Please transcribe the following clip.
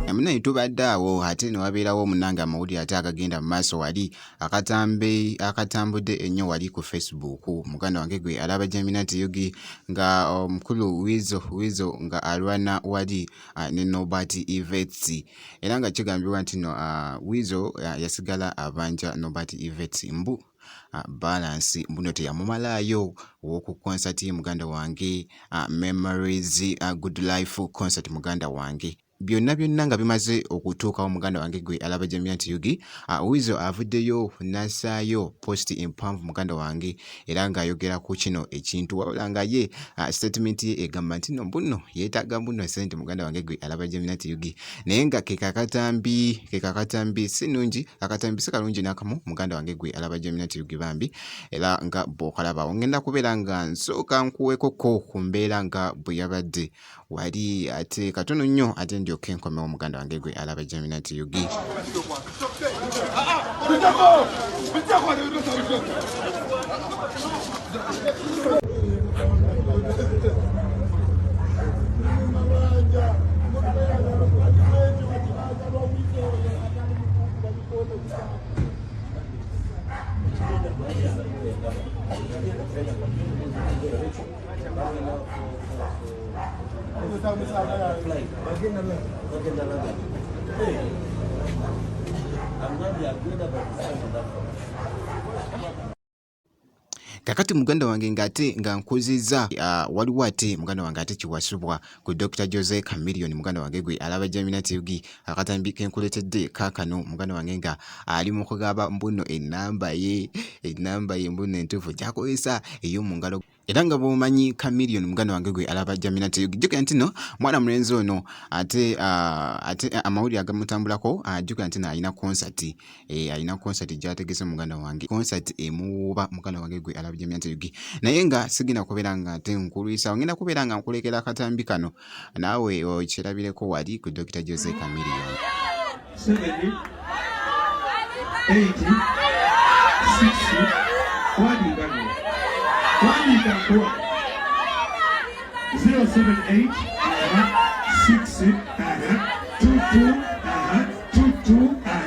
Amuna tubadde awo ate ne wabeerawo omunanga amawulire ate agagenda mu maaso wali akatambudde ennyo wali ku Facebook. Muganda wange gwe alaba Jaminati Yugi nga omukulu Wizo nga alwana wali ne Nobert Yvette, era nga kigambibwa nti no Wizo yasigala abanja Nobert Yvette mbu balance mbuno teyamumalaayo w'oku concert ye muganda wange Memories Good Life concert muganda wange. Byonna nga bimaze okutuukawo muganda wange gwe alaba Jaminati Yugi, Wizo avuddeyo n'assaayo post empanvu muganda wange era ng'ayogera ku kino ekintu wabula nga ye statement ye egamba nti no mbuno yeetaaga mbuno sente muganda wange gwe alaba Jaminati Yugi, naye nga kekakatambi si nungi, akatambi si kalungi n'akamu muganda wange gwe alaba Jaminati Yugi bambi, era nga bw'okalaba ngenda kubeera nga nsooka nkuweekoko ku mbeera nga bwe yabadde wali ate katono nnyo ate ndyoke nkomewo muganda wange gwe alaba Jaminati Yugi. Kakati muganda wange ngate nga nkuziza waliwo ate muganda wange ate kiwasubwa ku Dr. Jose Chameleone muganda wange gwe alaba Jaminati Yugi, akatambi kenkuletedde kaakano muganda wange nga ali mu kugaba mbuno ennamba ye mbuno entuufu gyakozesa ey'omu ngalo. Era nga bw'omanyi Chameleone muganda wange gwe alaba Jaminati Yugi, jjukira nti no mwana mulenzi ono ate amawulire agamutambulako jjukira nti no alina concert gy'ategese muganda wange, concert emuwuuba muganda wange gwe alaba Jaminati Yugi, naye nga sigenda kubeera nga ate nkulwisa, ngenda kubeera nga nkulekera akatambi kano naawe okirabireko wali ku Dr. Jose Chameleone. 70, 80, 60, wandikako 078 60 22 22